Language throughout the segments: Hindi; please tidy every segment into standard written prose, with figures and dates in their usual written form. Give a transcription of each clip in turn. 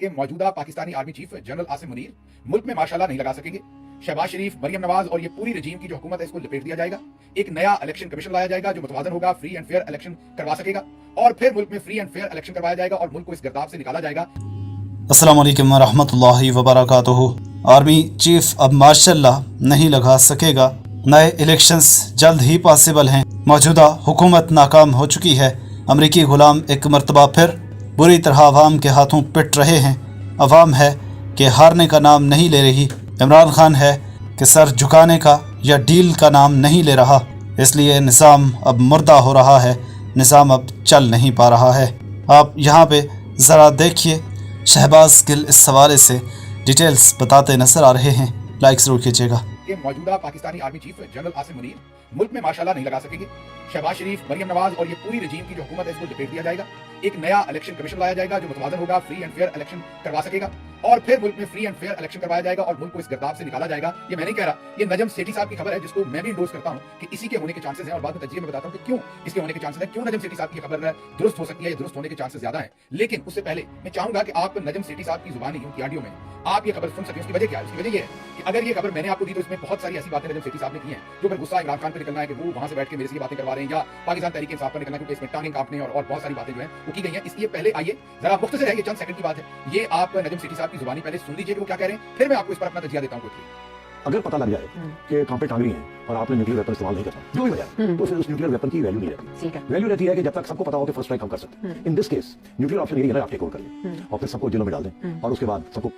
के मौजूदा Pakistani army chief general Asim Munir मुल्क में माशाल्लाह नहीं लगा सकेंगे। शहबाज शरीफ, मरियम नवाज और ये पूरी रजीम की जो हुकूमत है इसको लपेट दिया जाएगा। एक नया इलेक्शन कमीशन लाया जाएगा जो मुतवाजन होगा, फ्री एंड फेयर इलेक्शन करवा सकेगा और फिर मुल्क में फ्री एंड फेयर इलेक्शन करवाया जाएगा और मुल्क को इस गिरदाव से निकाला जाएगा। अस्सलाम वालेकुम रहमतुल्लाहि व बरकातुहू। आर्मी चीफ अब माशाल्लाह नहीं लगा सकेगा। नए इलेक्शंस जल्द ही पॉसिबल हैं। मौजूदा हुकूमत नाकाम हो चुकी है। अमरीकी गुलाम एक मरतबा फिर बुरी तरह अवाम के हाथों पिट रहे हैं। अवाम है कि हारने का नाम नहीं ले रही। इमरान खान है कि सर झुकाने का या डील का नाम नहीं ले रहा। इसलिए निज़ाम अब मुर्दा हो रहा है। निज़ाम अब चल नहीं पा रहा है। आप यहाँ पे ज़रा देखिए, शहबाज गिल इस हवाले से डिटेल्स बताते नजर आ रहे हैं। लाइक जरूर कीजिएगा। के मौजूदा Pakistani army chief general Asim Munir मुल्क में माशाल्लाह नहीं लगा सकेंगे। शहबाज शरीफ, मरियम नवाज और ये पूरी रजीम की जो हुकूमत है इसको लपेट दिया जाएगा। एक नया इलेक्शन कमीशन लाया जाएगा जो मुतवाजन होगा, फ्री एंड फेयर इलेक्शन करवा सकेगा और फिर मुल्क में फ्री एंड फेयर इलेक्शन करवाया जाएगा और मुल्क को इस गिरदाव से निकाला जाएगा। ये मैं नहीं कह रहा, ये नजम सेठी साहब की खबर है जिसको मैं भी इंडोर्स करता हूँ कि इसी के होने के चांसेस हैं और बाद में तज्जिए में बताता हूँ कि क्यों इसके होने के चांसेस हैं, क्यों नजम सेठी साहब की खबर दुरुस्त हो सकती है, दुरुस्त होने के चांसेस ज्यादा है। लेकिन उससे पहले मैं चाहूंगा कि आप नजम सेठी साहब की जुबानी उनकी ऑडियो में आप ये खबर सुन सकें। उसकी वजह क्या है? उसकी वजह ये है कि अगर ये खबर मैंने आपको दी तो इसमें बहुत सारी ऐसी बातें नजम सेठी साहब ने की हैं जो फिर गुस्सा इमरान खान पर निकलना है कि वो वहां से बैठ के मेरे से ये बातें करवा रहे हैं या पाकिस्तान तहरीक इंसाफ पर निकलना क्योंकि इसमें टांगें काटने और बहुत सारी बातें जो है वो की गई हैं। इसलिए पहले आइए जरा मुख्तसर है, ये चंद सेकंड की बात है, ये आप नजम सेठी साहब की जुबानी पहले सुन लीजिए कि वो क्या कह रहे हैं, फिर मैं आपको इस पर अपना तजिया देता हूँ। अगर पता लग जाए कि कहाँ पे टांगरी है और आपने न्यूक्लियर वेपन इस्तेमाल नहीं करना, जो भी वजह है, तो फिर उस न्यूक्लियर वेपन की वैल्यू नहीं रहती। वैल्यू रहती है कि जब तक सबको पता हो कि फर्स्ट स्ट्राइक हम कर सकते हैं। In this case nuclear option यही है ना, आप टेक ओवर कर लें और फिर सबको जेलों में डाल दें और उसके बाद सबको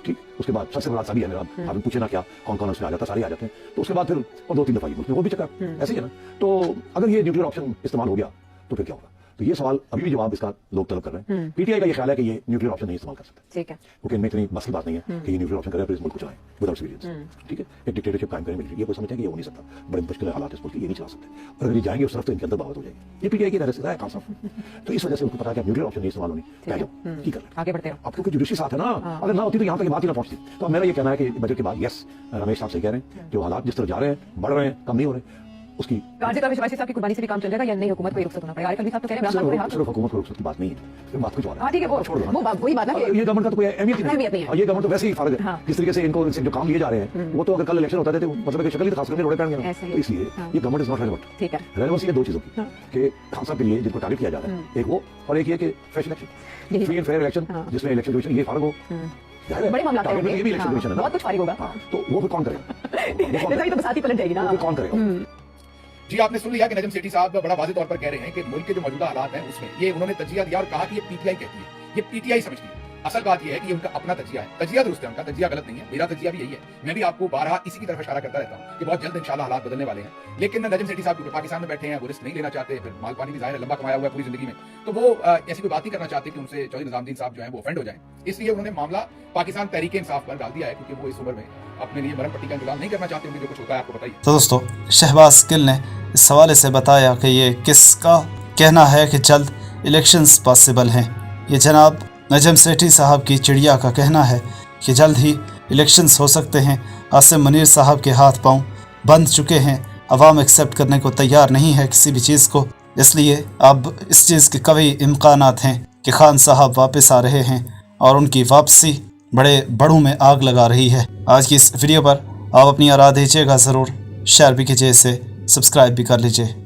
ठीक, उसके बाद सबसे बड़ा सारी है मेरा, आप पूछे ना क्या कौन कौन उसमें आ जाता, सारे आ जाते हैं, तो उसके बाद फिर और 2-3 दफा ये वो भी चक्कर ऐसे ही है ना। तो अगर ये न्यूक्लियर ऑप्शन इस्तेमाल हो गया तो फिर क्या होगा? तो ये सवाल अभी भी जवाब इसका लोग तलब कर रहे हैं। पीटीआई का ये ख्याल है कि ये न्यूक्लियर ऑप्शन नहीं इस्तेमाल कर सकते, ठीक है, क्योंकि इनमें इतनी मसली बात नहीं है कि ये न्यूक्लियर ऑप्शन करें फिर इस मुल्क को चलाएं विदाउट सिविलियंस, ठीक है, एक डिक्टेटरशिप कायम करें मिलिट्री, ये कोई समझते हैं कि ये हो नहीं सकता, बड़े मुश्किल हालात इस मुल्क के, ये नहीं चला सकते और अगर ये जाएंगे उस तरफ तो इनके अंदर बात हो जाएगी। ये पीटीआई की तरह से है काम। तो इस वजह से उनको पता है कि न्यूक्लियर ऑप्शन नहीं इस्तेमाल होनी, क्या जाओ की कर आगे बढ़ते हो आप, क्योंकि जुडिशरी साथ है ना। अगर ना होती तो यहाँ तक बात ही ना पहुंचती। तो मेरा ये कहना है कि बजट के बाद यस रमेश साहब सही कह रहे हैं, जो हालात जिस तरह जा रहे हैं, बढ़ रहे हैं, कम नहीं हो रहे, उसकी साहब की कुर्बानी से भी काम चल जाएगा या नहीं? हुकूमत को रुखसत होना पड़ेगा। आरिफ साहब तो कह रहे हैं सिर्फ हुकूमत को रुखसत की बात नहीं है, बात कुछ और है। ठीक है, वो वही बात है, ये गवर्नमेंट का तो कोई अहमियत नहीं है। ये गवर्नमेंट तो वैसे ही फर्ज है जिस तरीके से इनको जो काम लिए जा रहे हैं वो तो अगर कल इलेक्शन होता है तो मतलब कि शक्ल ही खास करके रोड़े पड़ गया। तो इसलिए ये गवर्नमेंट इज नॉट रेलेवेंट। ठीक है, रेलेवेंसी है दो चीजों की कि खान साहब के लिए जिनको टारगेट किया जा रहा है, एक वो और एक ये कि fresh election, free and fair election जिसमें इलेक्शन कमीशन ये फर्क हो, बड़े मामला ये भी इलेक्शन कमीशन है, बहुत कुछ फारिग होगा, तो वो फिर कौन करेगा? तो बसाती पलट जाएगी ना, वो कौन करेगा? जी, आपने सुन लिया कि नजम सेठी साहब बड़ा वाज़ेह तौर पर कह रहे हैं कि मुल्क के जो मौजूदा हालात हैं उसमें ये उन्होंने तजिया दिया और कहा कि ये पीटीआई कहती है, ये पीटीआई समझती है। असल बात ये है कि ये उनका अपना तजिया है, तजिया दुरुस्त है, उनका तजिया गलत नहीं है, मेरा तजिया भी यही है। मैं भी आपको बारहा इसी की तरफ इशारा करता रहता हूँ कि बहुत जल्द इंशाल्लाह हालात बदलने वाले हैं। लेकिन नजम सेठी साहब पाकिस्तान में बैठे हैं, वो रिस्क नहीं लेना चाहते, फिर माल पानी भी जाहिर है लंबा कमाया हुआ है पूरी जिंदगी में, तो वो ऐसी कोई बात नहीं करना चाहते कि उनसे चौधरी निजामुद्दीन साहब जो है वो ऑफेंड हो जाए। इसलिए उन्होंने मामला पाकिस्तान तहरीक इंसाफ पर डाल दिया है क्योंकि वो इस उम्र में अपने लिए मरम पट्टी का इंतजाम नहीं करना चाहते। उन्हें जो कुछ होता है आपको बताइए। तो दोस्तों, शहबाज गिल ने इस हवाले से बताया कि ये किसका कहना है कि जल्द इलेक्शंस पॉसिबल हैं। ये जनाब नजम सेठी साहब की चिड़िया का कहना है कि जल्द ही इलेक्शंस हो सकते हैं। आसिम मुनीर साहब के हाथ पांव बंध चुके हैं। अवाम एक्सेप्ट करने को तैयार नहीं है किसी भी चीज़ को, इसलिए अब इस चीज़ के कई इम्कानात हैं कि खान साहब वापस आ रहे हैं और उनकी वापसी बड़े बड़ों में आग लगा रही है। आज की इस वीडियो पर आप अपनी आरा दीजिएगा ज़रूर, शेयर भी कीजिए, इसे सब्सक्राइब भी कर लीजिए।